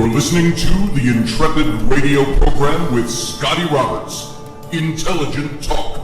You're listening to the Intrepid radio program with Scotty Roberts. Intelligent talk.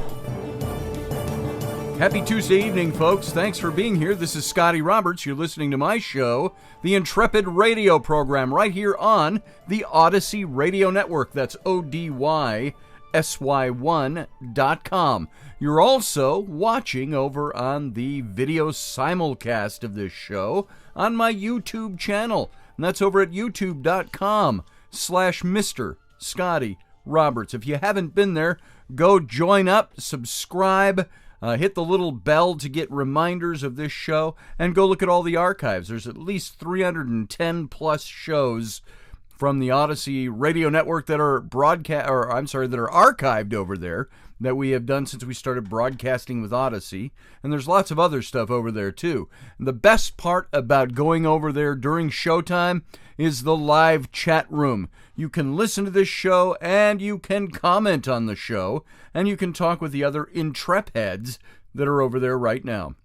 Happy Tuesday evening, folks. Thanks for being here. This is Scotty Roberts. You're listening to my show, the Intrepid radio program, right here on the Odyssey Radio Network. That's ODYSY1.com. You're also watching over on the video simulcast of this show on my YouTube channel. And that's over at youtube.com/Mr. Scotty Roberts. If you haven't been there, go join up, subscribe, hit the little bell to get reminders of this show, and go look at all the archives. There's at least 310 plus shows from the Odyssey Radio Network that are archived over there that we have done since we started broadcasting with Odyssey. And there's lots of other stuff over there too. And the best part about going over there during showtime is the live chat room. You can listen to this show and you can comment on the show and you can talk with the other Intrepids that are over there right now.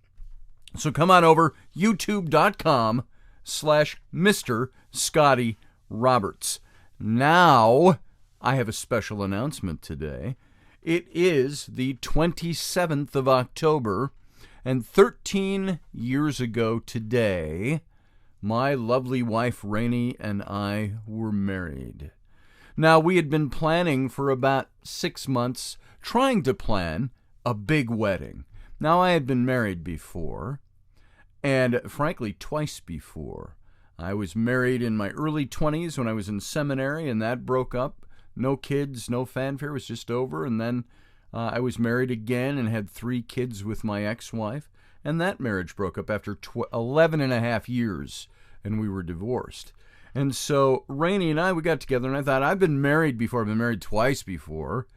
So come on over, youtube.com/Mr. Scotty Roberts. Now, I have a special announcement today. It is the 27th of October, and 13 years ago today, my lovely wife Rainey and I were married. Now, we had been planning for about 6 months, trying to plan a big wedding. Now, I had been married before, and frankly, twice before. I was married in my early 20s when I was in seminary, and that broke up. No kids, no fanfare, it was just over. And then I was married again and had 3 kids with my ex-wife. And that marriage broke up after 11 and a half years, and we were divorced. And so Rainey and I, we got together, and I thought, I've been married before. I've been married twice before.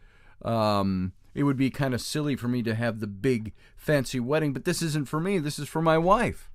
It would be kind of silly for me to have the big, fancy wedding, but this isn't for me. This is for my wife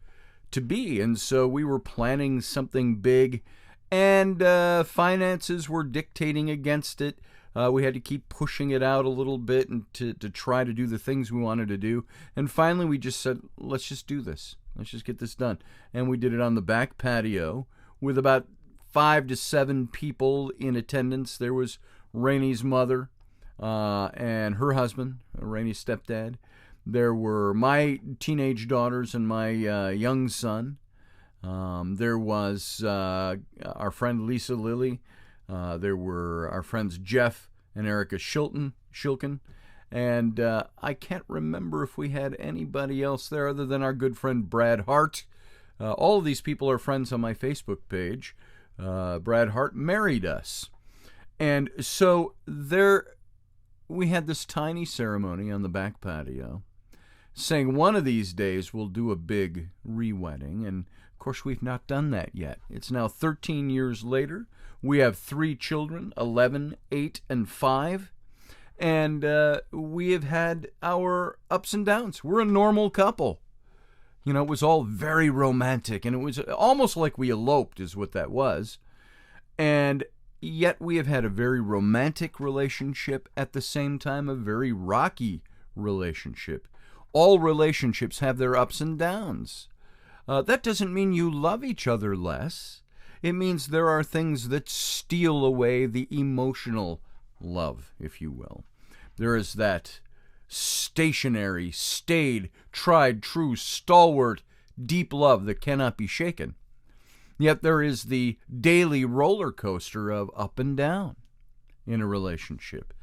to be. And so we were planning something big, and finances were dictating against it. We had to keep pushing it out a little bit and to try to do the things we wanted to do. And finally, we just said, let's just do this. Let's just get this done. And we did it on the back patio with about 5 to 7 people in attendance. There was Rainey's mother and her husband, Rainey's stepdad. There were my teenage daughters and my young son. There was our friend Lisa Lilly. There were our friends Jeff and Erica Shilkin. And I can't remember if we had anybody else there other than our good friend Brad Hart. All of these people are friends on my Facebook page. Brad Hart married us. And so there we had this tiny ceremony on the back patio, saying one of these days we'll do a big re-wedding. And of course, we've not done that yet. It's now 13 years later. We have 3 children, 11, 8, and 5. And we have had our ups and downs. We're a normal couple. You know, it was all very romantic, and it was almost like we eloped is what that was. And yet we have had a very romantic relationship, at the same time a very rocky relationship. All relationships have their ups and downs. That doesn't mean you love each other less. It means there are things that steal away the emotional love, if you will. There is that stationary, staid, tried, true, stalwart, deep love that cannot be shaken. Yet there is the daily roller coaster of up and down in a relationship.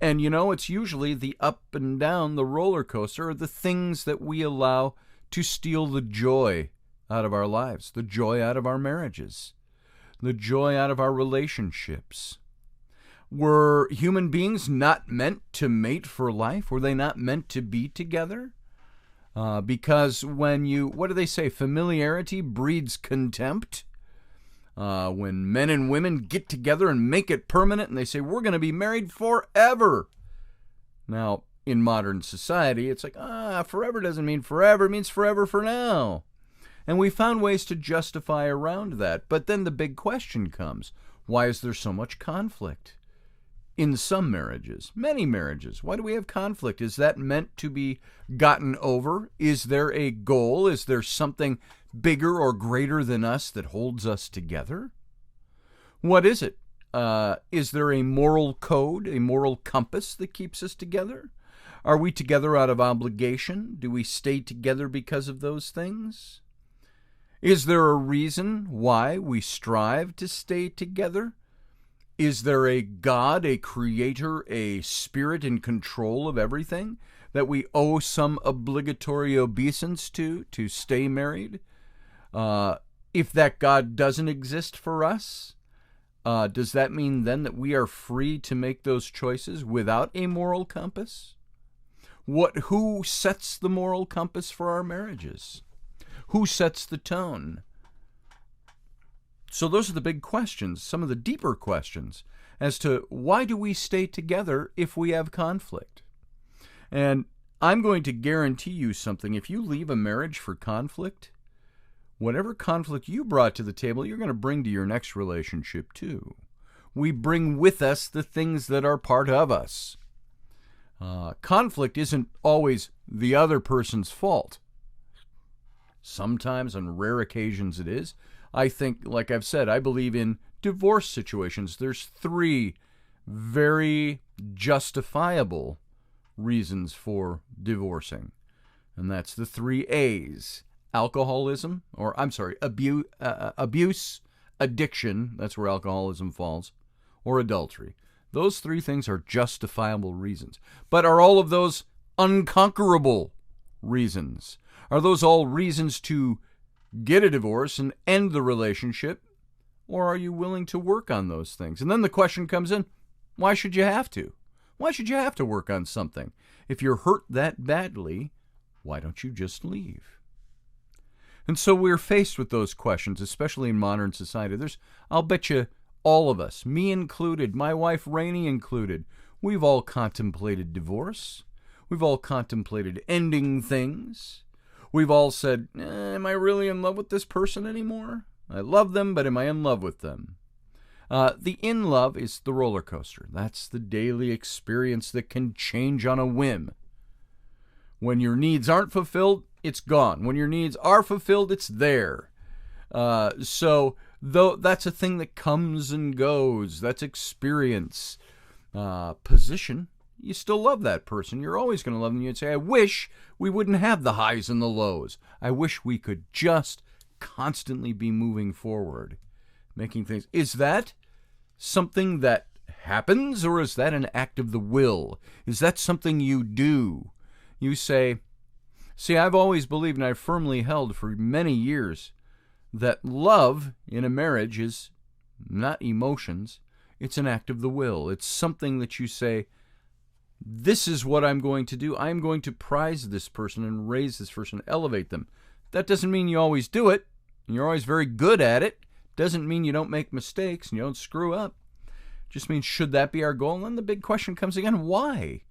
And you know, it's usually the up and down, the roller coaster, are the things that we allow to steal the joy out of our lives, the joy out of our marriages, the joy out of our relationships. Were human beings not meant to mate for life? Were they not meant to be together? Because what do they say? Familiarity breeds contempt. When men and women get together and make it permanent and they say, we're going to be married forever. Now, in modern society, it's like, forever doesn't mean forever. It means forever for now. And we found ways to justify around that. But then the big question comes, why is there so much conflict? In some marriages, many marriages. Why do we have conflict? Is that meant to be gotten over? Is there a goal? Is there something bigger or greater than us that holds us together? What is it? Is there a moral code, a moral compass that keeps us together? Are we together out of obligation? Do we stay together because of those things? Is there a reason why we strive to stay together? Is there a God, a creator, a spirit in control of everything that we owe some obligatory obeisance to stay married? If that God doesn't exist for us, does that mean then that we are free to make those choices without a moral compass? Who sets the moral compass for our marriages? Who sets the tone? So those are the big questions, some of the deeper questions as to why do we stay together if we have conflict? And I'm going to guarantee you something. If you leave a marriage for conflict, whatever conflict you brought to the table, you're going to bring to your next relationship too. We bring with us the things that are part of us. Conflict isn't always the other person's fault. Sometimes, on rare occasions, it is. I think, like I've said, I believe in divorce situations. There's 3 very justifiable reasons for divorcing. And that's the 3 A's. Alcoholism, abuse, addiction, that's where alcoholism falls, or adultery. Those 3 things are justifiable reasons. But are all of those unconquerable reasons? Are those all reasons to get a divorce and end the relationship? Or are you willing to work on those things? And then the question comes in, why should you have to? Why should you have to work on something? If you're hurt that badly, why don't you just leave? And so we're faced with those questions, especially in modern society. I'll bet you, all of us, me included, my wife Rainey included, we've all contemplated divorce. We've all contemplated ending things. We've all said, am I really in love with this person anymore? I love them, but am I in love with them? The in love is the roller coaster. That's the daily experience that can change on a whim. When your needs aren't fulfilled, it's gone. When your needs are fulfilled, it's there. So though that's a thing that comes and goes, that's experience. Position, you still love that person. You're always going to love them. You'd say, I wish we wouldn't have the highs and the lows. I wish we could just constantly be moving forward, making things. Is that something that happens, or is that an act of the will? Is that something you do? You say, see, I've always believed, and I've firmly held for many years, that love in a marriage is not emotions. It's an act of the will. It's something that you say, this is what I'm going to do. I'm going to prize this person and raise this person, elevate them. That doesn't mean you always do it. You're always very good at it. Doesn't mean you don't make mistakes and you don't screw up. Just means, should that be our goal? And then the big question comes again, why?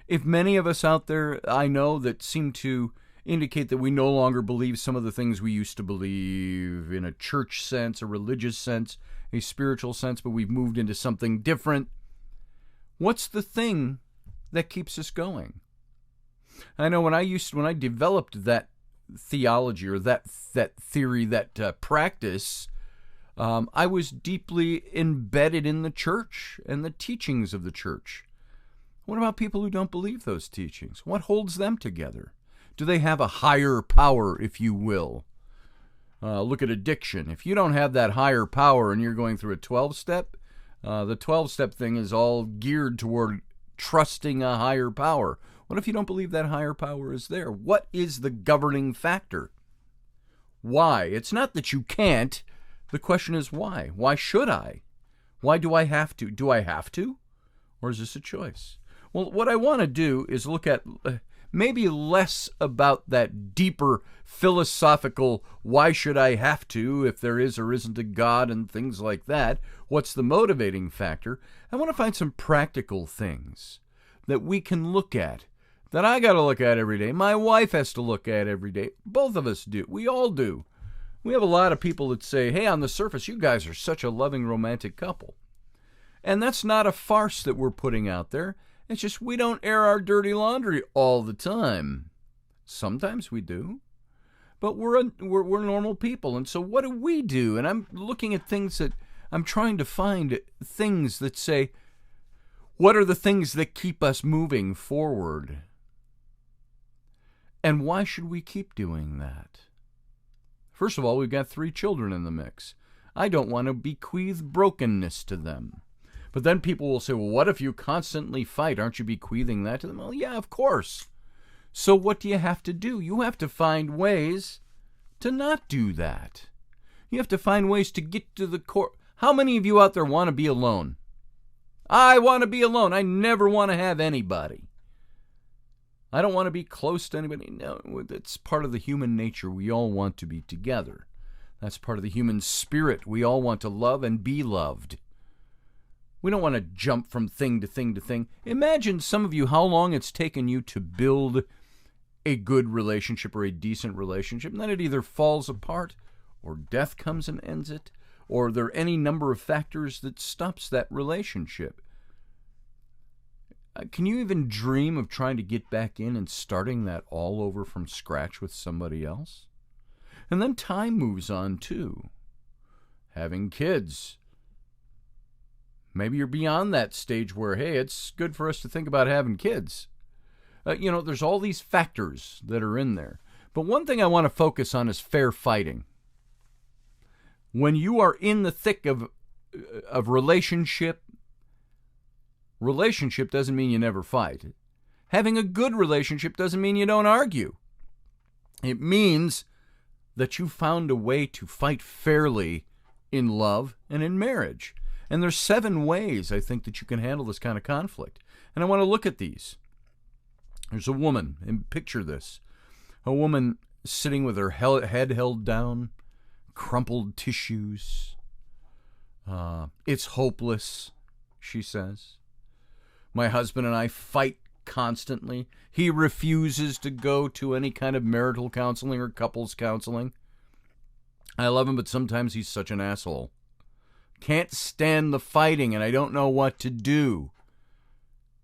If many of us out there, I know, that seem to indicate that we no longer believe some of the things we used to believe in a church sense, a religious sense, a spiritual sense, but we've moved into something different. What's the thing that keeps us going? I know when I developed that theology or that theory, that practice, I was deeply embedded in the church and the teachings of the church. What about people who don't believe those teachings? What holds them together? Do they have a higher power, if you will? Look at addiction. If you don't have that higher power and you're going through a 12-step, the 12-step thing is all geared toward trusting a higher power. What if you don't believe that higher power is there? What is the governing factor? Why? It's not that you can't. The question is why? Why should I? Why do I have to? Do I have to? Or is this a choice? Well, what I want to do is look at maybe less about that deeper philosophical, why should I have to, if there is or isn't a God and things like that. What's the motivating factor? I want to find some practical things that we can look at, that I got to look at every day. My wife has to look at every day. Both of us do. We all do. We have a lot of people that say, hey, on the surface, you guys are such a loving, romantic couple. And that's not a farce that we're putting out there. It's just we don't air our dirty laundry all the time. Sometimes we do. But we're normal people. And so what do we do? And I'm looking at things that I'm trying to find things that say, what are the things that keep us moving forward? And why should we keep doing that? First of all, we've got 3 children in the mix. I don't want to bequeath brokenness to them. But then people will say, well, what if you constantly fight? Aren't you bequeathing that to them? Well, yeah, of course. So what do you have to do? You have to find ways to not do that. You have to find ways to get to the core. How many of you out there want to be alone? I want to be alone. I never want to have anybody. I don't want to be close to anybody. No, that's part of the human nature. We all want to be together. That's part of the human spirit. We all want to love and be loved. We don't want to jump from thing to thing to thing. Imagine, some of you, how long it's taken you to build a good relationship or a decent relationship, and then it either falls apart or death comes and ends it, or there are any number of factors that stops that relationship. Can you even dream of trying to get back in and starting that all over from scratch with somebody else? And then time moves on too. Having kids. Maybe you're beyond that stage where, hey, it's good for us to think about having kids. There's all these factors that are in there. But one thing I want to focus on is fair fighting. When you are in the thick of relationship doesn't mean you never fight. Having a good relationship doesn't mean you don't argue. It means that you found a way to fight fairly in love and in marriage. And there's 7 ways, I think, that you can handle this kind of conflict. And I want to look at these. There's a woman, and picture this. A woman sitting with her head held down, crumpled tissues. It's hopeless, she says. My husband and I fight constantly. He refuses to go to any kind of marital counseling or couples counseling. I love him, but sometimes he's such an asshole. Can't stand the fighting, and I don't know what to do.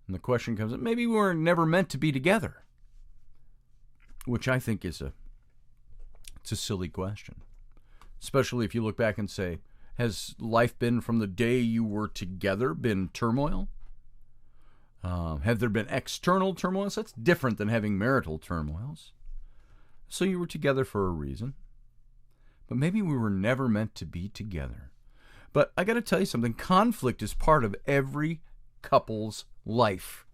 And the question comes up, maybe we were never meant to be together. Which I think it's a silly question. Especially if you look back and say, has life been from the day you were together been turmoil? Have there been external turmoils? That's different than having marital turmoils. So you were together for a reason. But maybe we were never meant to be together. But I got to tell you something. Conflict is part of every couple's life.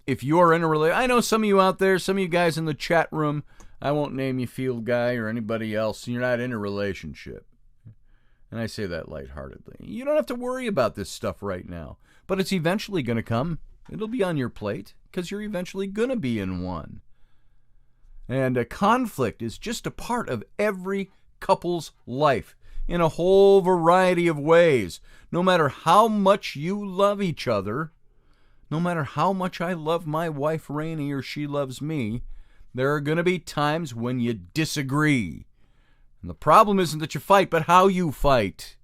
If you're in a relationship, I know some of you out there, some of you guys in the chat room, I won't name you, Field Guy or anybody else, you're not in a relationship. And I say that lightheartedly. You don't have to worry about this stuff right now. But it's eventually going to come. It'll be on your plate because you're eventually going to be in one. And a conflict is just a part of every couple's life in a whole variety of ways. No matter how much you love each other, no matter how much I love my wife Rainey or she loves me, there are going to be times when you disagree. And the problem isn't that you fight, but how you fight.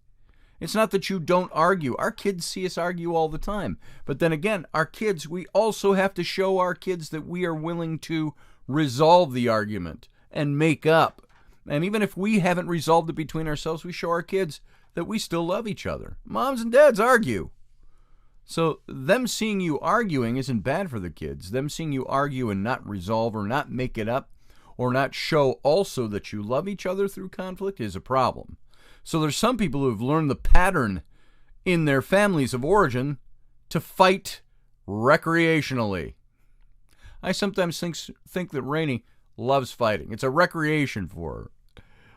It's not that you don't argue. Our kids see us argue all the time. But then again, our kids, we also have to show our kids that we are willing to resolve the argument and make up. And even if we haven't resolved it between ourselves, we show our kids that we still love each other. Moms and dads argue. So them seeing you arguing isn't bad for the kids. Them seeing you argue and not resolve or not make it up or not show also that you love each other through conflict is a problem. So there's some people who have learned the pattern in their families of origin to fight recreationally. I sometimes think that Rainey loves fighting. It's a recreation for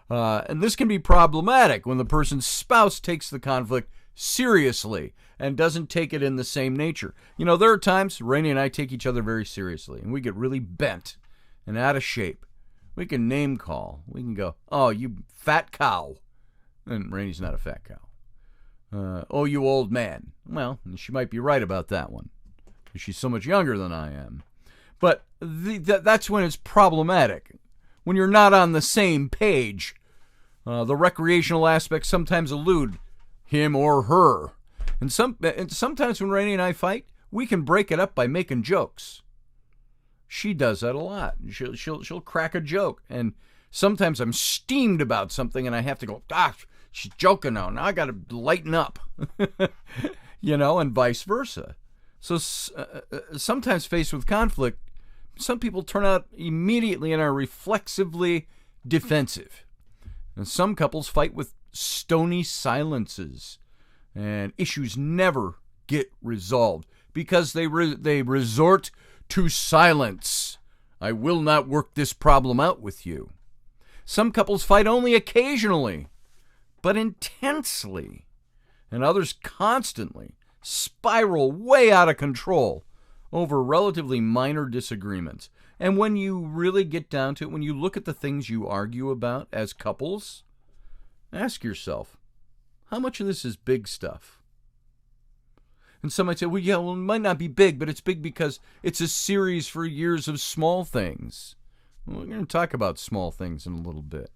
her. And this can be problematic when the person's spouse takes the conflict seriously and doesn't take it in the same nature. You know, there are times Rainey and I take each other very seriously, and we get really bent and out of shape. We can name call. We can go, oh, you fat cow. And Rainey's not a fat cow. Oh, you old man. Well, she might be right about that one, because she's so much younger than I am. But that's when it's problematic. When you're not on the same page, the recreational aspects sometimes elude him or her. And sometimes when Rainey and I fight, we can break it up by making jokes. She does that a lot. She'll crack a joke. And sometimes I'm steamed about something and I have to go, she's joking now. Now I got to lighten up, and vice versa. So sometimes faced with conflict, some people turn out immediately and are reflexively defensive. And some couples fight with stony silences, and issues never get resolved because they resort to silence. I will not work this problem out with you. Some couples fight only occasionally, but intensely, and others constantly spiral way out of control over relatively minor disagreements. And when you really get down to it, when you look at the things you argue about as couples, ask yourself, how much of this is big stuff? And some might say, it might not be big, but it's big because it's a series for years of small things. Well, we're going to talk about small things in a little bit.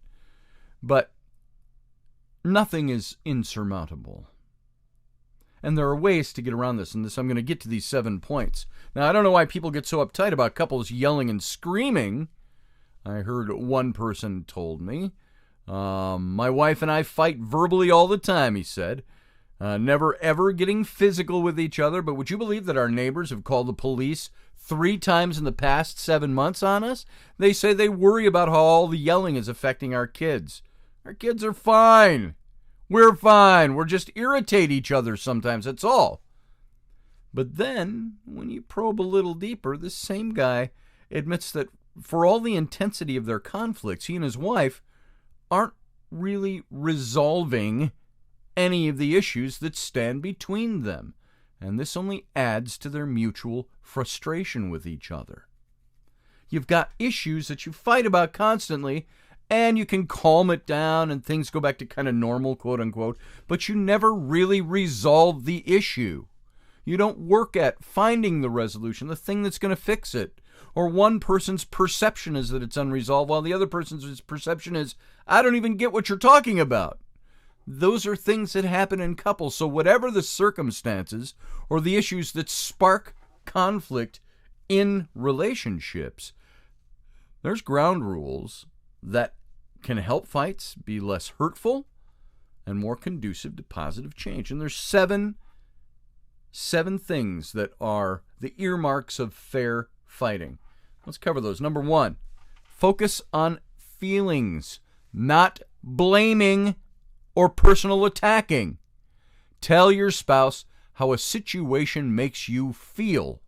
But nothing is insurmountable. And there are ways to get around this, and I'm going to get to these 7 points. Now, I don't know why people get so uptight about couples yelling and screaming. I heard one person told me, my wife and I fight verbally all the time, he said. Never ever getting physical with each other, but would you believe that our neighbors have called the police 3 times in the past 7 months on us? They say they worry about how all the yelling is affecting our kids. Our kids are fine. We're fine. We're just irritate each other sometimes, that's all. But then, when you probe a little deeper, this same guy admits that for all the intensity of their conflicts, he and his wife aren't really resolving any of the issues that stand between them. And this only adds to their mutual frustration with each other. You've got issues that you fight about constantly, and you can calm it down and things go back to kind of normal, quote unquote, but you never really resolve the issue. You don't work at finding the resolution, the thing that's going to fix it. Or one person's perception is that it's unresolved, while the other person's perception is, I don't even get what you're talking about. Those are things that happen in couples. So whatever the circumstances or the issues that spark conflict in relationships, there's ground rules that can help fights be less hurtful and more conducive to positive change. And there's seven things that are the earmarks of fair fighting. Let's cover those. Number 1, focus on feelings, not blaming or personal attacking. Tell your spouse how a situation makes you feel,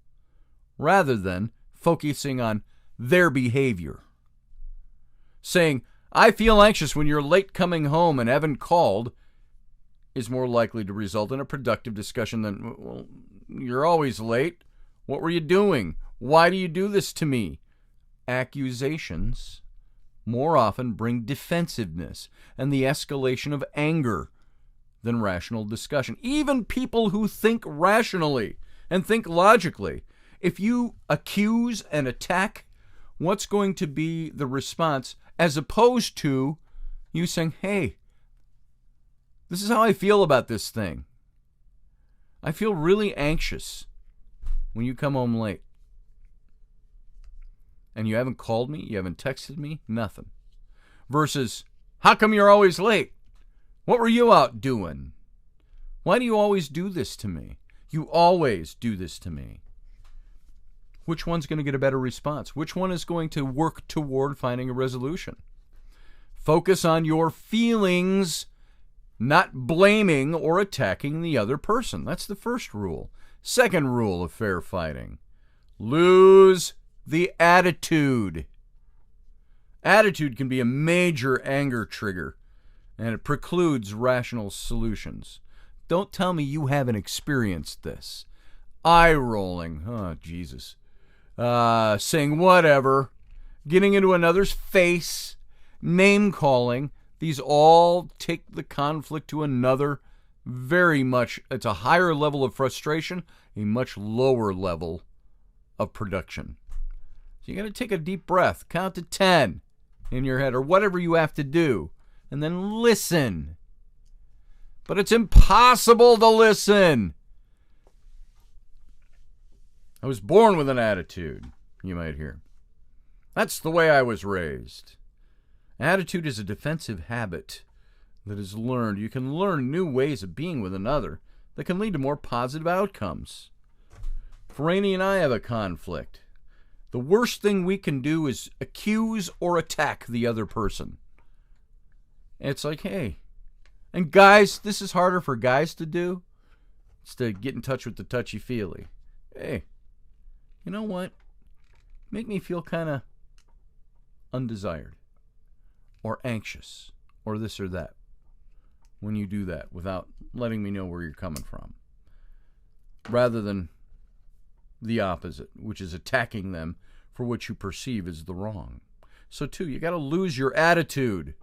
rather than focusing on their behavior. Saying, I feel anxious when you're late coming home and haven't called, is more likely to result in a productive discussion than, well, you're always late. What were you doing? Why do you do this to me? Accusations more often bring defensiveness and the escalation of anger than rational discussion. Even people who think rationally and think logically, if you accuse and attack, what's going to be the response as opposed to you saying, hey, this is how I feel about this thing. I feel really anxious when you come home late. And you haven't called me, you haven't texted me, nothing. Versus, how come you're always late? What were you out doing? Why do you always do this to me? You always do this to me. Which one's going to get a better response? Which one is going to work toward finding a resolution? Focus on your feelings, not blaming or attacking the other person. That's the first rule. Second rule of fair fighting, lose the attitude. Attitude can be a major anger trigger, and it precludes rational solutions. Don't tell me you haven't experienced this. Eye rolling, oh Jesus, saying whatever, getting into another's face, name calling. These all take the conflict to another it's a higher level of frustration, a much lower level of production. So you got to take a deep breath, count to 10 in your head or whatever you have to do, and then listen. But it's impossible to listen. I was born with an attitude, you might hear. That's the way I was raised. Attitude is a defensive habit that is learned. You can learn new ways of being with another that can lead to more positive outcomes. If Rainey and I have a conflict, the worst thing we can do is accuse or attack the other person. It's like, hey, and guys, this is harder for guys to do. It's to get in touch with the touchy-feely. Hey, you know what? Make me feel kind of undesired or anxious or this or that when you do that without letting me know where you're coming from. Rather than the opposite, which is attacking them for what you perceive as the wrong. So, too, you got to lose your attitude.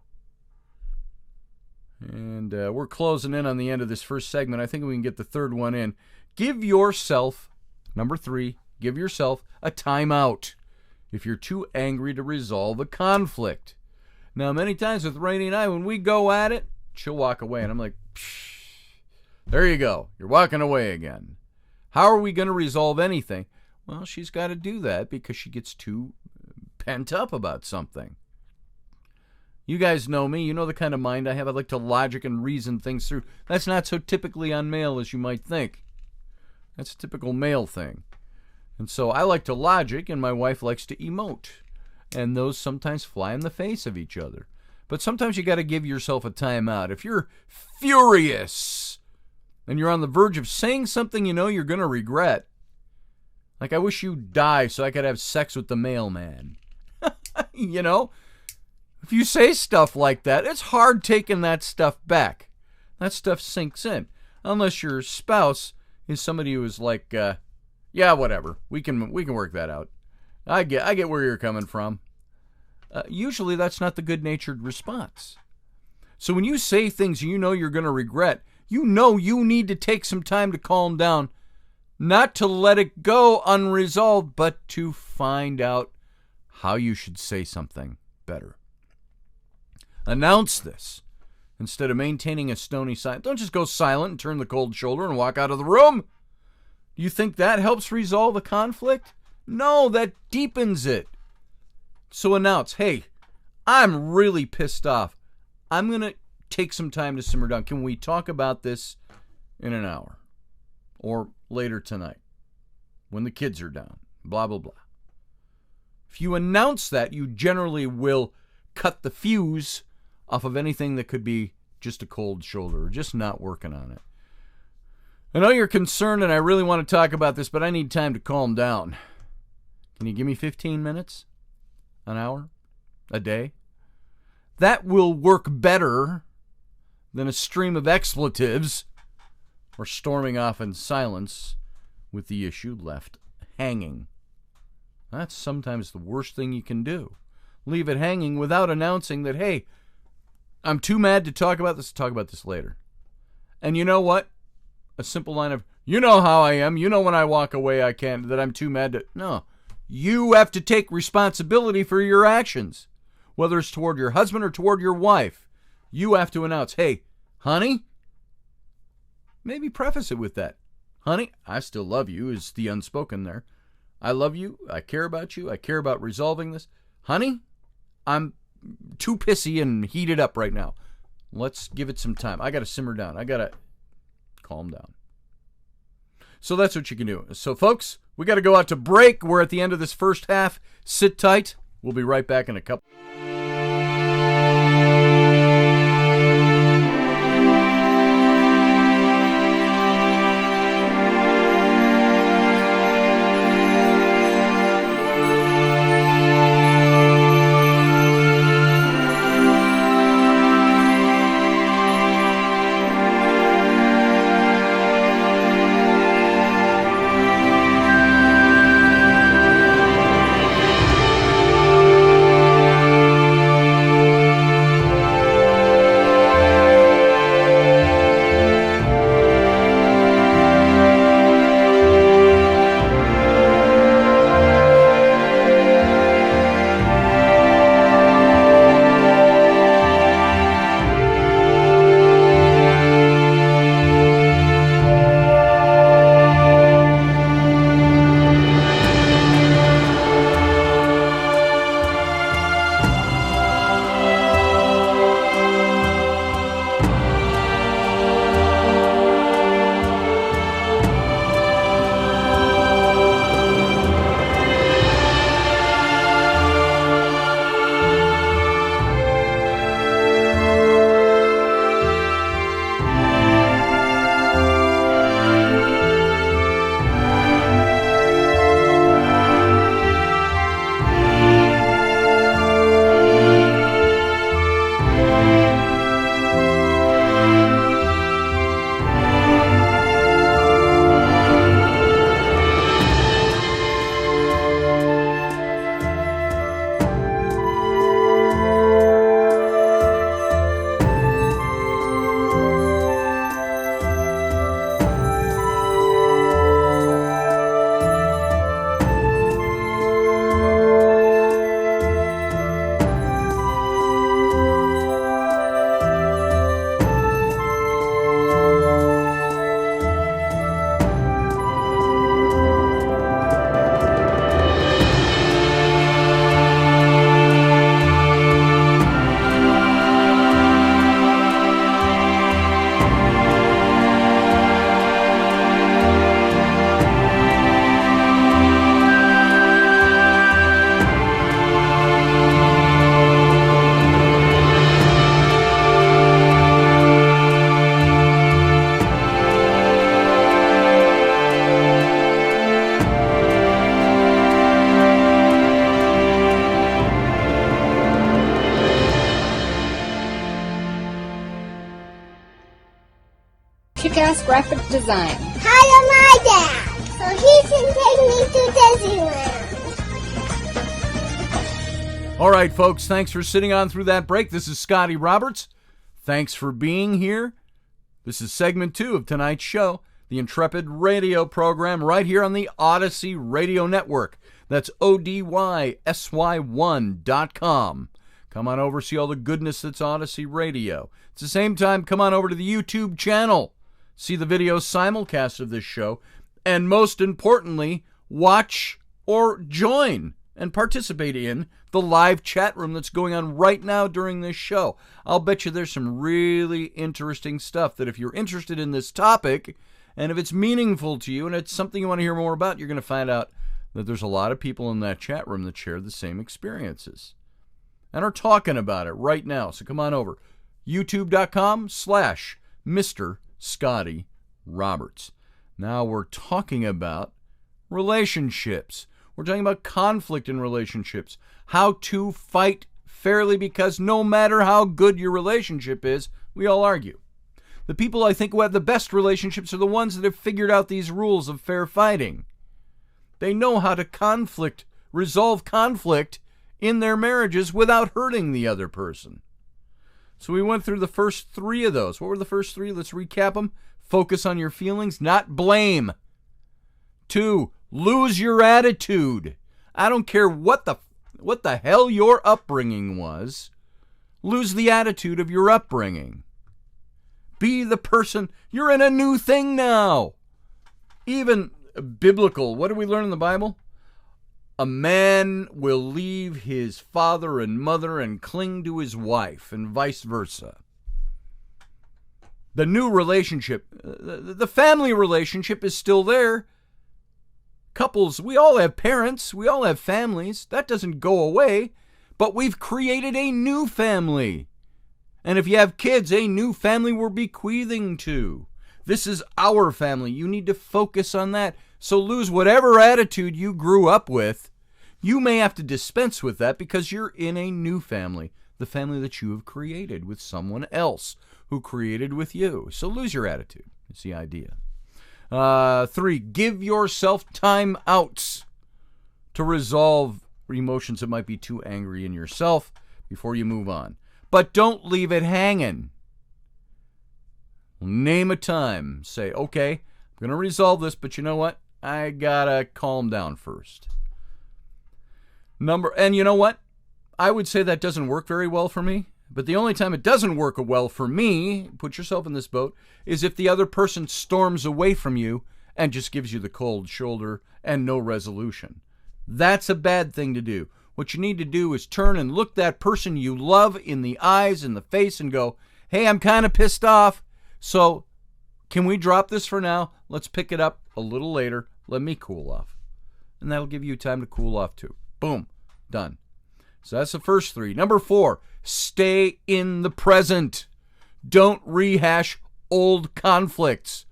And we're closing in on the end of this first segment. I think we can get the third one in. Give yourself, number 3, give yourself a timeout if you're too angry to resolve a conflict. Now, many times with Rainey and I, when we go at it, she'll walk away, and I'm like, psh, there you go. You're walking away again. How are we going to resolve anything? Well, she's got to do that because she gets too pent up about something. You guys know me. You know the kind of mind I have. I like to logic and reason things through. That's not so typically on male as you might think. That's a typical male thing. And so I like to logic, and my wife likes to emote. And those sometimes fly in the face of each other. But sometimes you got to give yourself a timeout. If you're furious and you're on the verge of saying something you know you're going to regret, like, I wish you'd die so I could have sex with the mailman. You know? If you say stuff like that, it's hard taking that stuff back. That stuff sinks in. Unless your spouse is somebody who is like, yeah, whatever. We can work that out. I get where you're coming from. Usually that's not the good-natured response. So when you say things you know you're going to regret, you know you need to take some time to calm down. Not to let it go unresolved, but to find out how you should say something better. Announce this instead of maintaining a stony silence. Don't just go silent and turn the cold shoulder and walk out of the room. Do you think that helps resolve a conflict? No, that deepens it. So announce, hey, I'm really pissed off. I'm going to take some time to simmer down. Can we talk about this in an hour? Or later tonight, when the kids are down, blah, blah, blah. If you announce that, you generally will cut the fuse off of anything that could be just a cold shoulder or just not working on it. I know you're concerned and I really want to talk about this, but I need time to calm down. Can you give me 15 minutes? An hour? A day? That will work better than a stream of expletives or storming off in silence with the issue left hanging. That's sometimes the worst thing you can do. Leave it hanging without announcing that, hey, I'm too mad to talk about this. Talk about this later. And you know what? A simple line of, you know how I am. You know when I walk away I can't, that I'm too mad to. No. You have to take responsibility for your actions. Whether it's toward your husband or toward your wife. You have to announce, hey, honey, maybe preface it with that. Honey, I still love you is the unspoken there. I love you. I care about you. I care about resolving this. Honey, I'm too pissy and heated up right now. Let's give it some time. I got to simmer down. I got to calm down. So that's what you can do. So, folks, we got to go out to break. We're at the end of this first half. Sit tight. We'll be right back in a couple. graphic design. Hire my dad so he can take me to Disneyland. All right, folks, thanks for sitting on through that break. This is Scotty Roberts. Thanks for being here. This is segment 2 of tonight's show, the Intrepid radio program, right here on the Odyssey Radio Network. That's ODYSY1.com. Come on over, see all the goodness that's Odyssey Radio. At the same time, come on over to the YouTube channel. See the video simulcast of this show. And most importantly, watch or join and participate in the live chat room that's going on right now during this show. I'll bet you there's some really interesting stuff that if you're interested in this topic, and if it's meaningful to you and it's something you want to hear more about, you're going to find out that there's a lot of people in that chat room that share the same experiences and are talking about it right now. So come on over. YouTube.com/Mr. Scotty Roberts. Now we're talking about relationships. We're talking about conflict in relationships. How to fight fairly, because no matter how good your relationship is, we all argue. The people I think who have the best relationships are the ones that have figured out these rules of fair fighting. They know how to resolve conflict in their marriages without hurting the other person. So we went through the first 3 of those. What were the first 3? Let's recap them. Focus on your feelings, not blame. 2, lose your attitude. I don't care what the hell your upbringing was. Lose the attitude of your upbringing. Be the person. You're in a new thing now. Even biblical. What do we learn in the Bible? A man will leave his father and mother and cling to his wife, and vice versa. The new relationship, the family relationship is still there. Couples, we all have parents, we all have families. That doesn't go away, but we've created a new family. And if you have kids, a new family we're bequeathing to. This is our family. You need to focus on that. So lose whatever attitude you grew up with. You may have to dispense with that because you're in a new family, the family that you have created with someone else who created with you. So lose your attitude. It's the idea. 3, give yourself time outs to resolve emotions that might be too angry in yourself before you move on. But don't leave it hanging. Name a time. Say, okay, I'm going to resolve this, but you know what? I got to calm down first. And you know what? I would say that doesn't work very well for me. But the only time it doesn't work well for me, put yourself in this boat, is if the other person storms away from you and just gives you the cold shoulder and no resolution. That's a bad thing to do. What you need to do is turn and look that person you love in the eyes, in the face, and go, hey, I'm kind of pissed off. So can we drop this for now? Let's pick it up a little later. Let me cool off. And that'll give you time to cool off too. Boom. Done. So that's the first 3. Number 4, stay in the present. Don't rehash old conflicts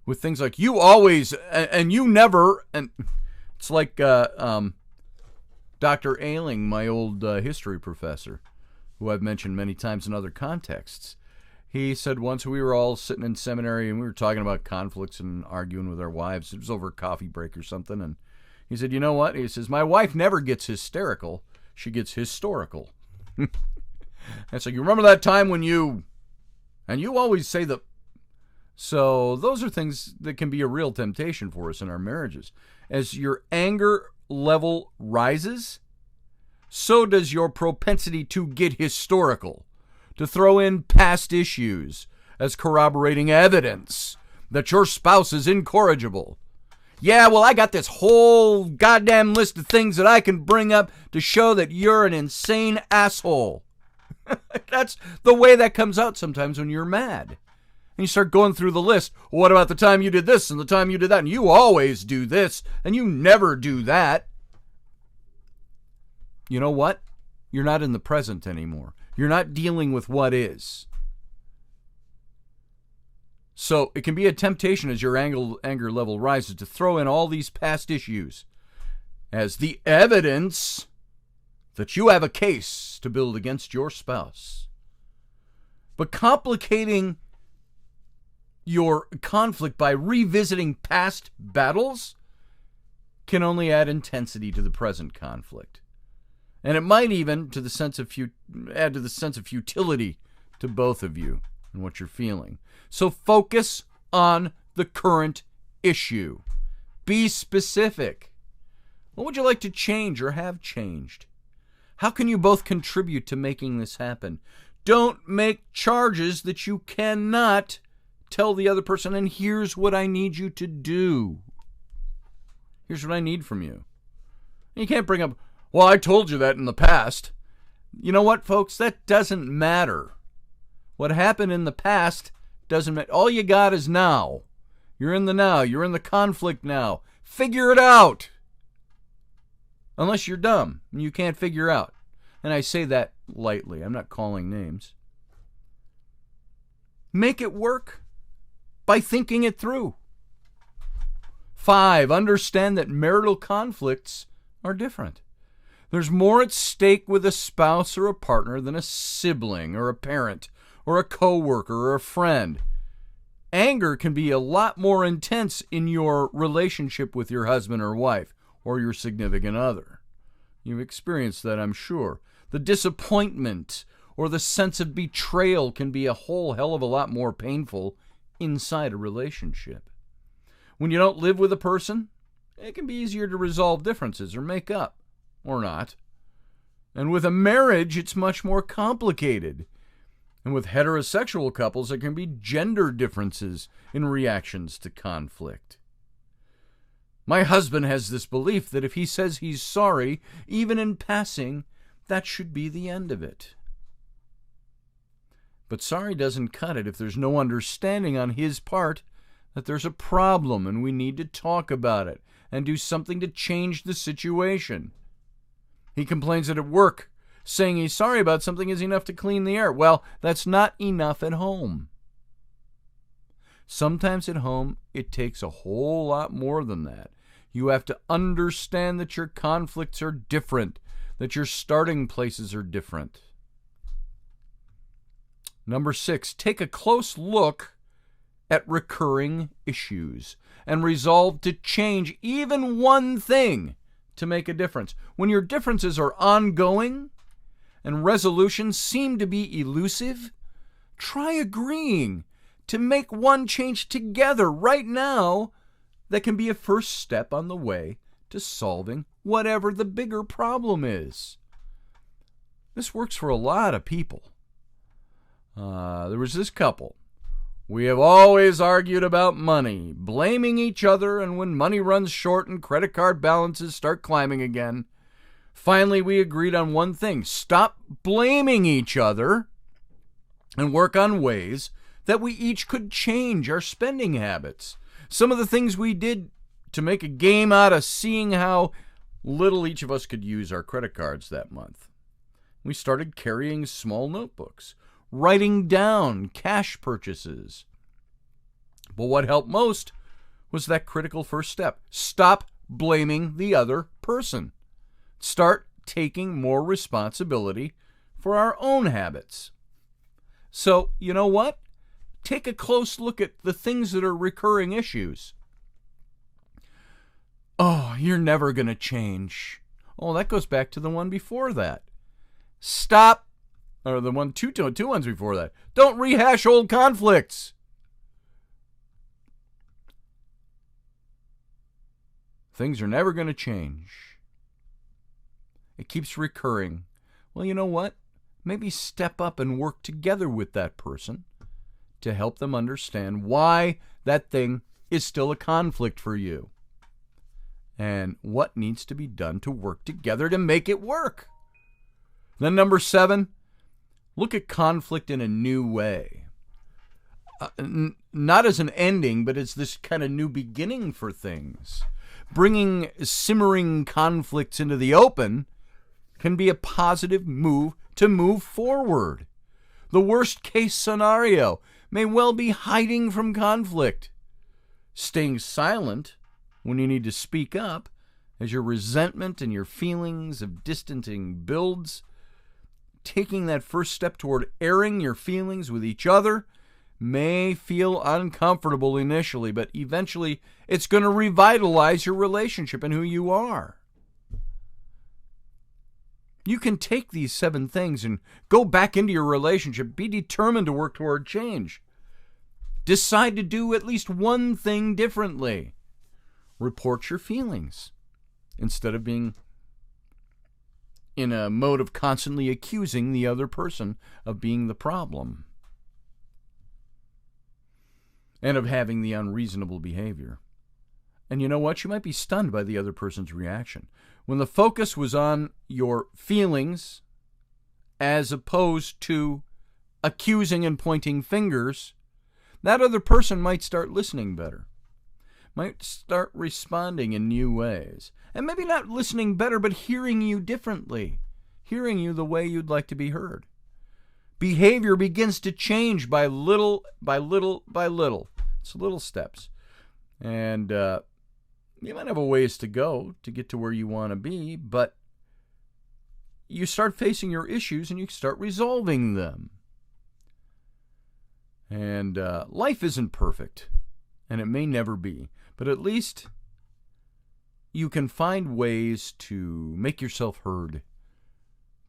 with things like you always and you never. And it's like Dr. Ailing, my old history professor, who I've mentioned many times in other contexts. He said once we were all sitting in seminary and we were talking about conflicts and arguing with our wives. It was over a coffee break or something. And he said, you know what? He says, my wife never gets hysterical. She gets historical. And so you remember that time when you always say the... So those are things that can be a real temptation for us in our marriages. As your anger level rises, so does your propensity to get historical, to throw in past issues as corroborating evidence that your spouse is incorrigible. Yeah, well, I got this whole goddamn list of things that I can bring up to show that you're an insane asshole. That's the way that comes out sometimes when you're mad. And you start going through the list. Well, what about the time you did this and the time you did that? And you always do this and you never do that. You know what? You're not in the present anymore. You're not dealing with what is. So it can be a temptation as your anger level rises to throw in all these past issues as the evidence that you have a case to build against your spouse. But complicating your conflict by revisiting past battles can only add intensity to the present conflict. And it might even add to the sense of futility to both of you and what you're feeling. So focus on the current issue. Be specific. What would you like to change or have changed? How can you both contribute to making this happen? Don't make charges that you cannot tell the other person, and here's what I need you to do. Here's what I need from you. You can't bring up, well, I told you that in the past. You know what, folks? That doesn't matter. What happened in the past doesn't matter. All you got is now. You're in the now. You're in the conflict now. Figure it out. Unless you're dumb and you can't figure out. And I say that lightly. I'm not calling names. Make it work by thinking it through. 5, understand that marital conflicts are different. There's more at stake with a spouse or a partner than a sibling or a parent or a coworker or a friend. Anger can be a lot more intense in your relationship with your husband or wife or your significant other. You've experienced that, I'm sure. The disappointment or the sense of betrayal can be a whole hell of a lot more painful inside a relationship. When you don't live with a person, it can be easier to resolve differences or make up, or not. And with a marriage, it's much more complicated. And with heterosexual couples, there can be gender differences in reactions to conflict. My husband has this belief that if he says he's sorry, even in passing, that should be the end of it. But sorry doesn't cut it if there's no understanding on his part that there's a problem and we need to talk about it and do something to change the situation. He complains that at work, saying he's sorry about something is enough to clean the air. Well, that's not enough at home. Sometimes at home, it takes a whole lot more than that. You have to understand that your conflicts are different, that your starting places are different. Number 6, take a close look at recurring issues and resolve to change even one thing to make a difference. When your differences are ongoing and resolutions seem to be elusive, try agreeing to make one change together right now that can be a first step on the way to solving whatever the bigger problem is. This works for a lot of people. There was this couple. We have always argued about money, blaming each other, and when money runs short and credit card balances start climbing again, finally we agreed on one thing: stop blaming each other and work on ways that we each could change our spending habits. Some of the things we did to make a game out of seeing how little each of us could use our credit cards that month. We started carrying small notebooks, writing down cash purchases. But what helped most was that critical first step. Stop blaming the other person. Start taking more responsibility for our own habits. So, you know what? Take a close look at the things that are recurring issues. Oh, you're never going to change. Oh, that goes back to the one before that. Stop. Or the one, two ones before that. Don't rehash old conflicts. Things are never going to change. It keeps recurring. Well, you know what? Maybe step up and work together with that person to help them understand why that thing is still a conflict for you and what needs to be done to work together to make it work. Then number 7, look at conflict in a new way. Not as an ending, but as this kind of new beginning for things. Bringing simmering conflicts into the open can be a positive move to move forward. The worst case scenario may well be hiding from conflict. Staying silent when you need to speak up as your resentment and your feelings of distancing builds. Taking that first step toward airing your feelings with each other may feel uncomfortable initially, but eventually it's going to revitalize your relationship and who you are. You can take these 7 things and go back into your relationship. Be determined to work toward change. Decide to do at least one thing differently. Report your feelings instead of being in a mode of constantly accusing the other person of being the problem and of having the unreasonable behavior. And you know what? You might be stunned by the other person's reaction. When the focus was on your feelings as opposed to accusing and pointing fingers, that other person might start listening better, might start responding in new ways. And maybe not listening better, but hearing you differently, hearing you the way you'd like to be heard. Behavior begins to change by little by little by little. It's little steps. And you might have a ways to go to get to where you want to be, but you start facing your issues and you start resolving them. And life isn't perfect, and it may never be, but at least you can find ways to make yourself heard,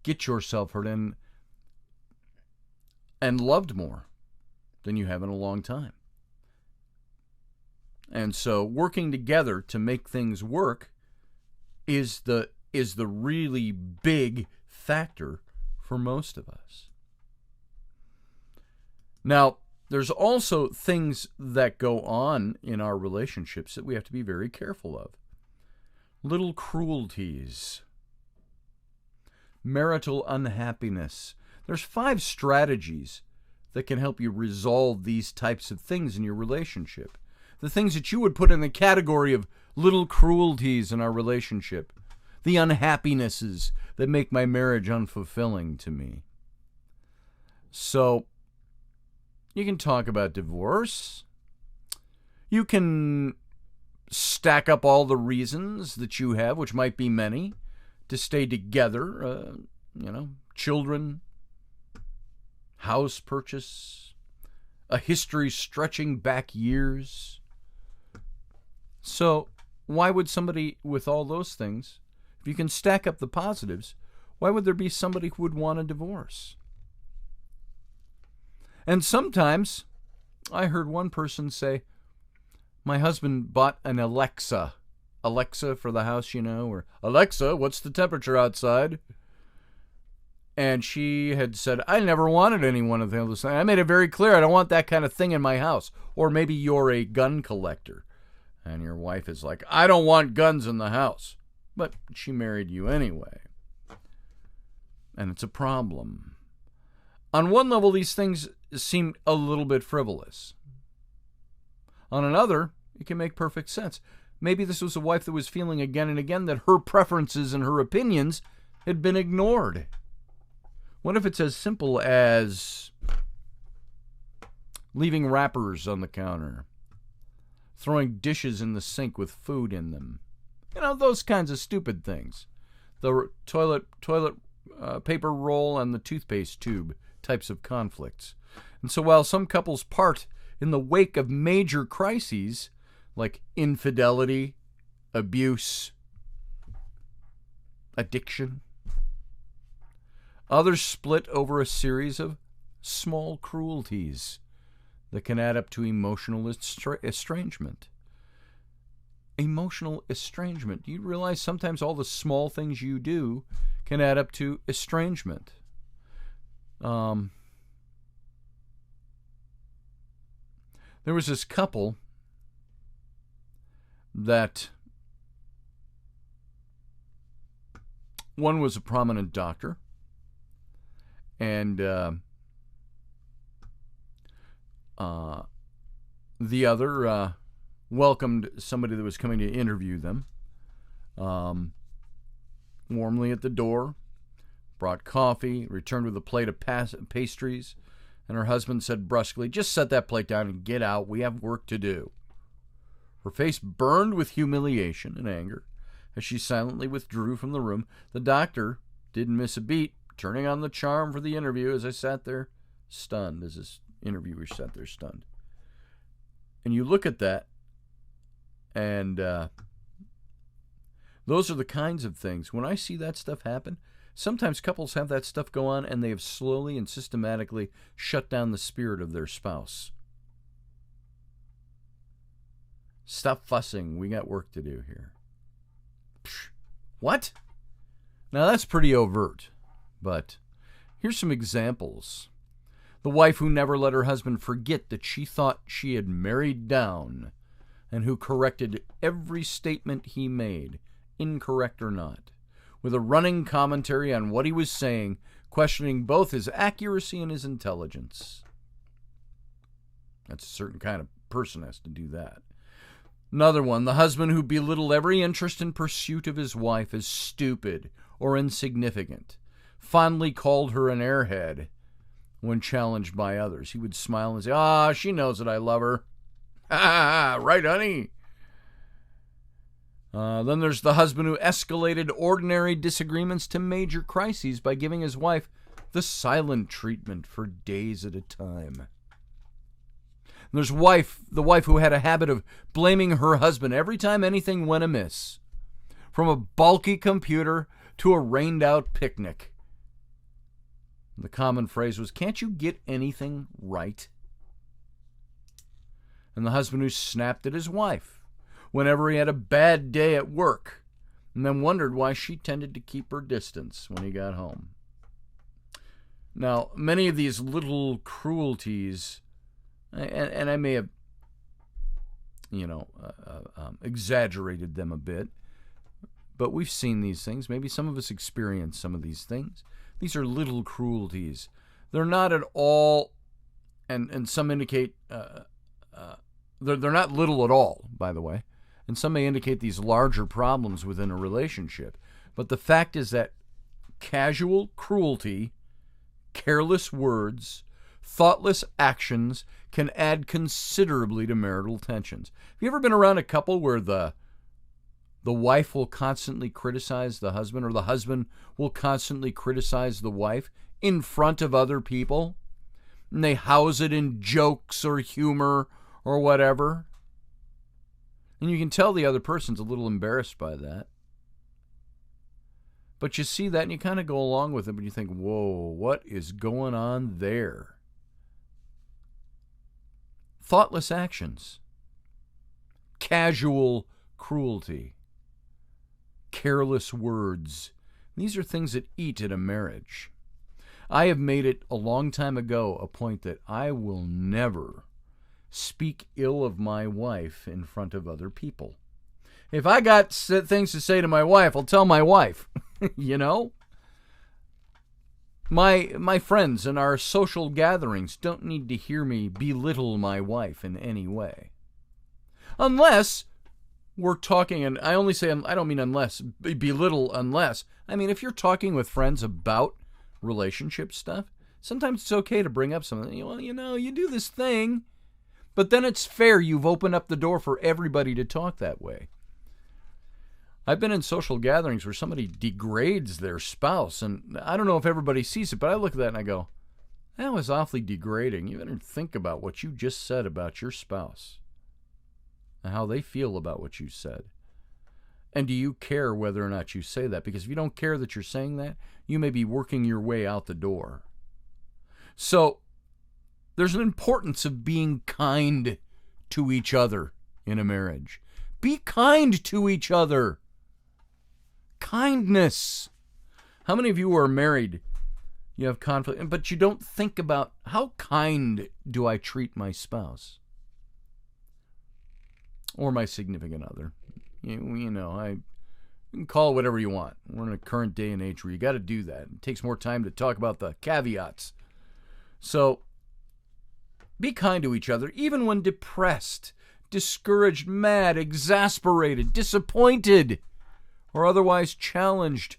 get yourself heard, and loved more than you have in a long time. And so working together to make things work is the really big factor for most of us. Now, there's also things that go on in our relationships that we have to be very careful of. Little cruelties, marital unhappiness. There's 5 strategies that can help you resolve these types of things in your relationship. The things that you would put in the category of little cruelties in our relationship. The unhappinesses that make my marriage unfulfilling to me. So, you can talk about divorce. You can stack up all the reasons that you have, which might be many, to stay together. Children, house purchase, a history stretching back years. So, why would somebody with all those things, if you can stack up the positives, why would there be somebody who would want a divorce? And sometimes, I heard one person say, my husband bought an Alexa. Alexa for the house, or Alexa, what's the temperature outside? And she had said, I never wanted any one of those things. I made it very clear I don't want that kind of thing in my house. Or maybe you're a gun collector. And your wife is like, I don't want guns in the house. But she married you anyway. And it's a problem. On one level, these things seem a little bit frivolous. On another, it can make perfect sense. Maybe this was a wife that was feeling again and again that her preferences and her opinions had been ignored. What if it's as simple as leaving wrappers on the counter, throwing dishes in the sink with food in them? Those kinds of stupid things. The toilet paper roll and the toothpaste tube types of conflicts. And so while some couples part in the wake of major crises like infidelity, abuse, addiction, others split over a series of small cruelties that can add up to emotional estrangement. Emotional estrangement. Do you realize sometimes all the small things you do can add up to estrangement? There was this couple that one was a prominent doctor, and the other welcomed somebody that was coming to interview them warmly at the door, brought coffee, returned with a plate of pastries, and her husband said brusquely, just set that plate down and get out. We have work to do. Her face burned with humiliation and anger as she silently withdrew from the room. The doctor didn't miss a beat, turning on the charm for the interview as I sat there stunned as his interviewer sat there stunned. And you look at that, and those are the kinds of things. When I see that stuff happen, sometimes couples have that stuff go on, and they have slowly and systematically shut down the spirit of their spouse. Stop fussing. We got work to do here. Psh, what? Now that's pretty overt, but here's some examples. The wife who never let her husband forget that she thought she had married down, and who corrected every statement he made, incorrect or not, with a running commentary on what he was saying, questioning both his accuracy and his intelligence. That's a certain kind of person has to do that. Another one, the husband who belittled every interest and pursuit of his wife as stupid or insignificant, fondly called her an airhead when challenged by others. He would smile and say, she knows that I love her. Right, honey? Then there's the husband who escalated ordinary disagreements to major crises by giving his wife the silent treatment for days at a time. And there's the wife who had a habit of blaming her husband every time anything went amiss, from a bulky computer to a rained-out picnic. The common phrase was, "Can't you get anything right?" And the husband who snapped at his wife whenever he had a bad day at work, and then wondered why she tended to keep her distance when he got home. Now, many of these little cruelties, and I may have, exaggerated them a bit, but we've seen these things. Maybe some of us experience some of these things. These are little cruelties. They're not at all, and some indicate, they're not little at all, by the way. And some may indicate these larger problems within a relationship. But the fact is that casual cruelty, careless words, thoughtless actions can add considerably to marital tensions. Have you ever been around a couple where the wife will constantly criticize the husband, or the husband will constantly criticize the wife in front of other people? And they house it in jokes or humor or whatever. And you can tell the other person's a little embarrassed by that. But you see that and you kind of go along with it, but you think, whoa, what is going on there? Thoughtless actions. Casual cruelty. Careless words. These are things that eat at a marriage. I have made it a long time ago a point that I will never speak ill of my wife in front of other people. If I got things to say to my wife, I'll tell my wife. My friends and our social gatherings don't need to hear me belittle my wife in any way. Unless we're talking, and I only say, I don't mean unless, belittle unless. I mean, if you're talking with friends about relationship stuff, sometimes it's okay to bring up something. Well, you do this thing. But then it's fair you've opened up the door for everybody to talk that way. I've been in social gatherings where somebody degrades their spouse, and I don't know if everybody sees it, but I look at that and I go, that was awfully degrading. You better think about what you just said about your spouse and how they feel about what you said. And do you care whether or not you say that? Because if you don't care that you're saying that, you may be working your way out the door. So, there's an importance of being kind to each other in a marriage. Be kind to each other. Kindness. How many of you are married? You have conflict, but you don't think about, how kind do I treat my spouse? Or my significant other. You can call it whatever you want. We're in a current day and age where you got to do that. It takes more time to talk about the caveats. So, be kind to each other, even when depressed, discouraged, mad, exasperated, disappointed, or otherwise challenged.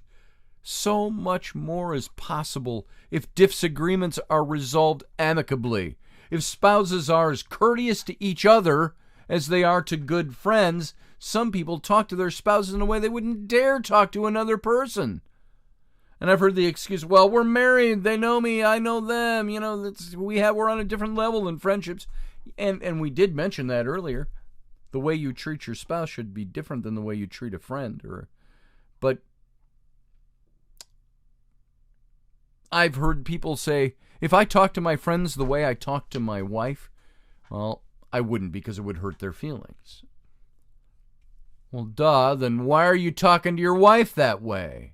So much more is possible if disagreements are resolved amicably. If spouses are as courteous to each other as they are to good friends, some people talk to their spouses in a way they wouldn't dare talk to another person. And I've heard the excuse, well, we're married, they know me, I know them, we're on a different level in friendships. And we did mention that earlier. The way you treat your spouse should be different than the way you treat a friend. But I've heard people say, if I talk to my friends the way I talk to my wife, well, I wouldn't, because it would hurt their feelings. Well, duh, then why are you talking to your wife that way?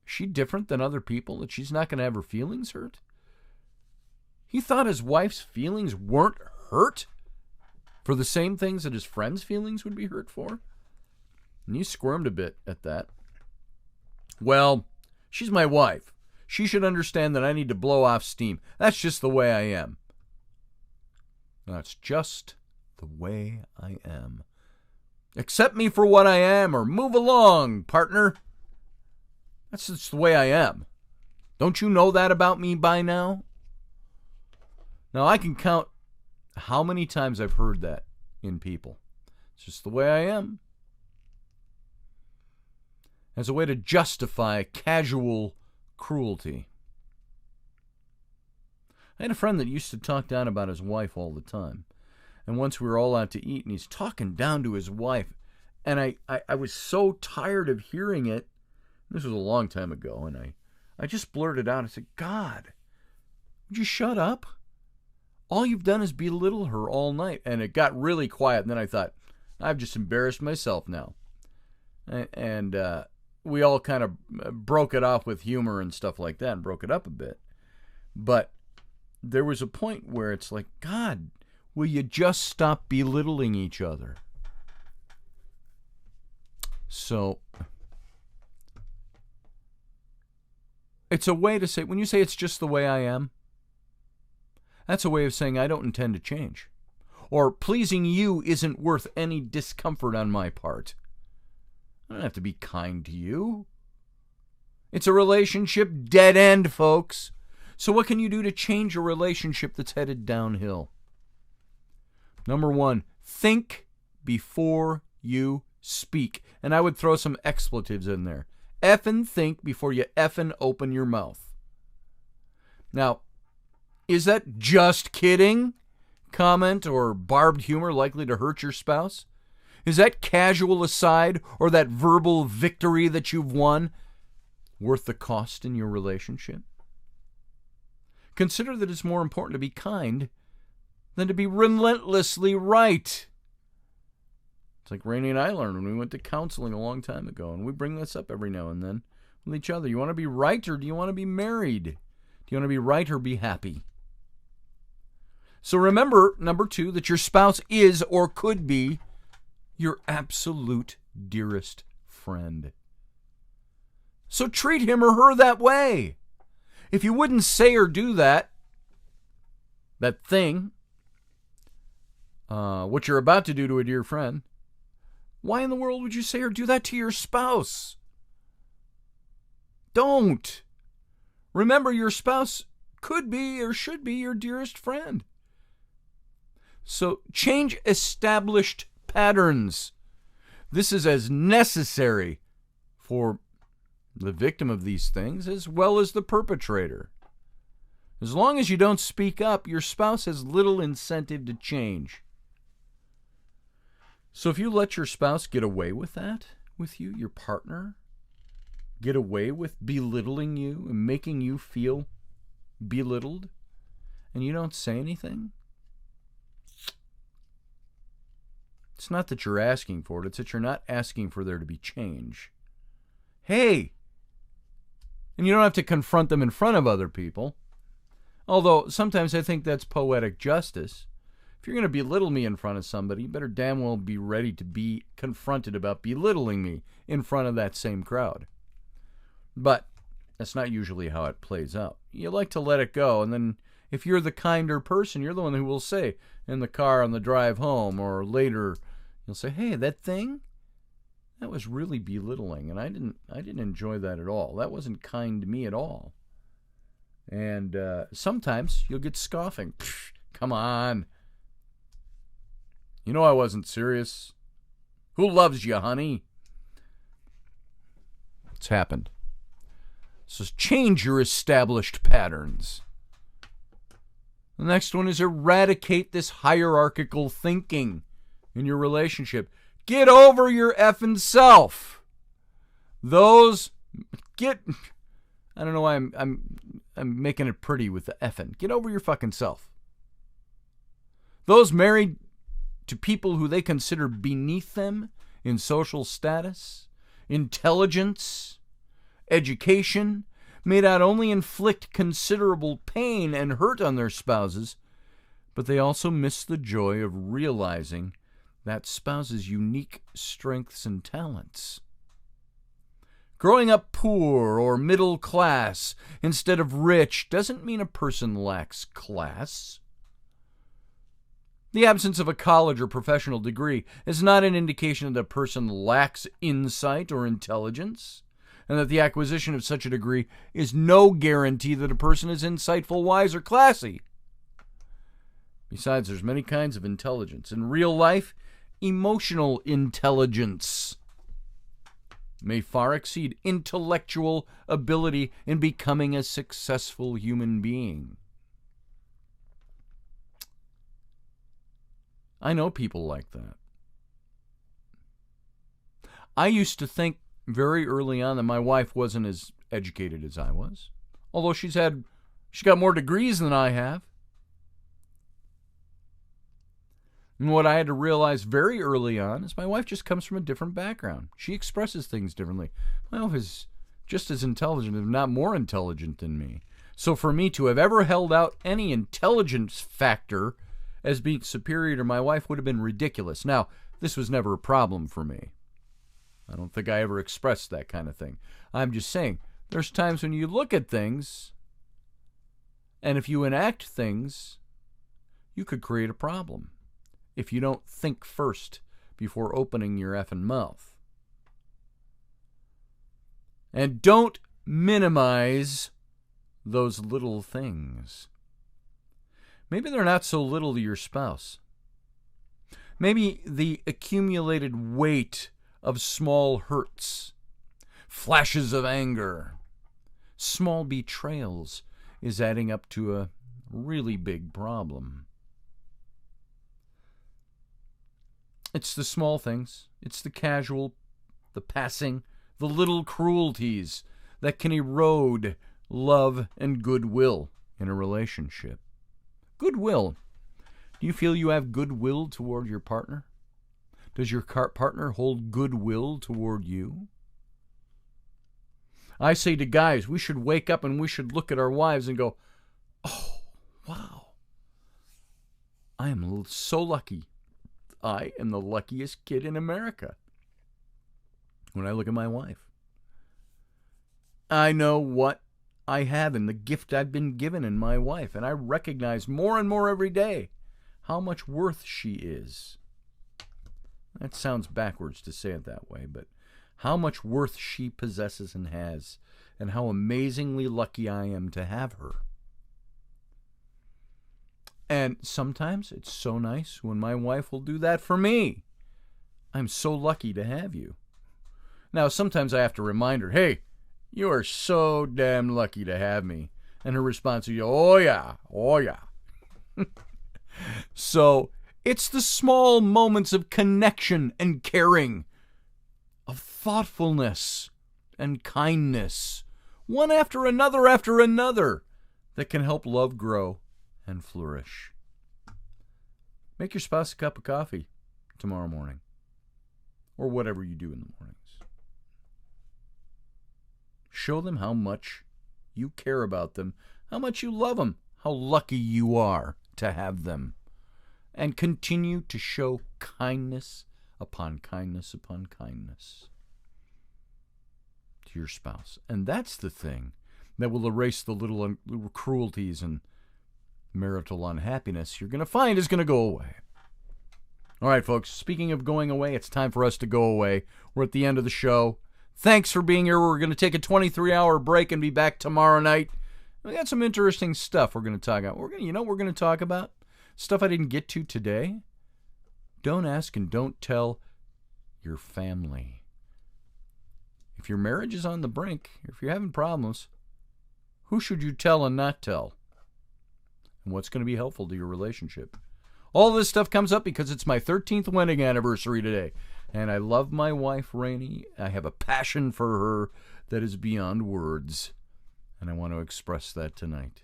Is she different than other people, that she's not going to have her feelings hurt? He thought his wife's feelings weren't hurt for the same things that his friends' feelings would be hurt for? And you squirmed a bit at that. Well, she's my wife. She should understand that I need to blow off steam. That's just the way I am. That's just the way I am. Accept me for what I am, or move along, partner. That's just the way I am. Don't you know that about me by now? Now, I can count how many times I've heard that in people. It's just the way I am. As a way to justify casual cruelty. I had a friend that used to talk down about his wife all the time. And once we were all out to eat, and he's talking down to his wife. And I was so tired of hearing it. This was a long time ago, and I just blurted out. I said, God, would you shut up? All you've done is belittle her all night. And it got really quiet, and then I thought, I've just embarrassed myself now. And we all kind of broke it off with humor and stuff like that, and broke it up a bit. But there was a point where it's like, God, will you just stop belittling each other? So it's a way to say, when you say it's just the way I am, that's a way of saying I don't intend to change. Or pleasing you isn't worth any discomfort on my part. I don't have to be kind to you. It's a relationship dead end, folks. So what can you do to change a relationship that's headed downhill? Number one, think before you speak. And I would throw some expletives in there. Effing think before you effing open your mouth. Now, is that just kidding comment or barbed humor likely to hurt your spouse? Is that casual aside or that verbal victory that you've won worth the cost in your relationship? Consider that it's more important to be kind than to be relentlessly right. It's like Rainey and I learned when we went to counseling a long time ago, and we bring this up every now and then with each other. You want to be right, or do you want to be married? Do you want to be right or be happy? So remember, number two, that your spouse is or could be your absolute dearest friend. So treat him or her that way. If you wouldn't say or do that thing, what you're about to do to a dear friend, why in the world would you say or do that to your spouse? Don't. Remember, your spouse could be or should be your dearest friend. So change established patterns. This is as necessary for the victim of these things as well as the perpetrator. As long as you don't speak up, your spouse has little incentive to change. So if you let your spouse get away with that with you, your partner, get away with belittling you and making you feel belittled, and you don't say anything, it's not that you're asking for it, it's that you're not asking for there to be change. Hey! And you don't have to confront them in front of other people. Although, sometimes I think that's poetic justice. If you're going to belittle me in front of somebody, you better damn well be ready to be confronted about belittling me in front of that same crowd. But that's not usually how it plays out. You like to let it go, and then if you're the kinder person, you're the one who will say in the car on the drive home or later, you'll say, hey, that thing, that was really belittling, and I didn't enjoy that at all. That wasn't kind to me at all. And sometimes you'll get scoffing. Come on. You know I wasn't serious. Who loves you, honey? It's happened. So change your established patterns. The next one is eradicate this hierarchical thinking in your relationship. Get over your effing self. I don't know why I'm making it pretty with the effing. Get over your fucking self. Those married to people who they consider beneath them in social status, intelligence, education, may not only inflict considerable pain and hurt on their spouses, but they also miss the joy of realizing that spouse's unique strengths and talents. Growing up poor or middle class instead of rich doesn't mean a person lacks class. The absence of a college or professional degree is not an indication that a person lacks insight or intelligence, and that the acquisition of such a degree is no guarantee that a person is insightful, wise, or classy. Besides, there's many kinds of intelligence. In real life, emotional intelligence may far exceed intellectual ability in becoming a successful human being. I know people like that. I used to think very early on that my wife wasn't as educated as I was, although she got more degrees than I have. And what I had to realize very early on is my wife just comes from a different background. She expresses things differently. My wife is just as intelligent, if not more intelligent than me. So for me to have ever held out any intelligence factor as being superior to my wife would have been ridiculous. Now, this was never a problem for me. I don't think I ever expressed that kind of thing. I'm just saying, there's times when you look at things, and if you enact things, you could create a problem if you don't think first before opening your effing mouth. And don't minimize those little things. Maybe they're not so little to your spouse. Maybe the accumulated weight of small hurts, flashes of anger, small betrayals is adding up to a really big problem. It's the small things, it's the casual, the passing, the little cruelties that can erode love and goodwill in a relationship. Goodwill. Do you feel you have goodwill toward your partner? Does your partner hold goodwill toward you? I say to guys, we should wake up and we should look at our wives and go, oh, wow. I am so lucky. I am the luckiest kid in America. When I look at my wife, I know what I have and the gift I've been given in my wife, and I recognize more and more every day how much worth she is. That sounds backwards to say it that way, but how much worth she possesses and has, and how amazingly lucky I am to have her. And sometimes it's so nice when my wife will do that for me. I'm so lucky to have you. Now, sometimes I have to remind her, hey, you are so damn lucky to have me. And her response will be, oh yeah, oh yeah. So, it's the small moments of connection and caring, of thoughtfulness and kindness, one after another, that can help love grow and flourish. Make your spouse a cup of coffee tomorrow morning, or whatever you do in the mornings. Show them how much you care about them, how much you love them, how lucky you are to have them. And continue to show kindness upon kindness upon kindness to your spouse. And that's the thing that will erase the little cruelties and marital unhappiness you're going to find is going to go away. All right, folks, speaking of going away, it's time for us to go away. We're at the end of the show. Thanks for being here. We're going to take a 23-hour break and be back tomorrow night. We got some interesting stuff we're going to talk about. We're going to talk about stuff I didn't get to today. Don't ask and don't tell your family. If your marriage is on the brink, if you're having problems, Who should you tell and not tell? And what's going to be helpful to your relationship? All this stuff comes up because it's my 13th wedding anniversary today. And I love my wife, Rainey. I have a passion for her that is beyond words. And I want to express that tonight.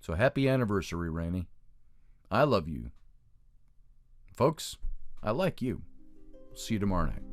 So happy anniversary, Rainey. I love you. Folks, I like you. See you tomorrow night.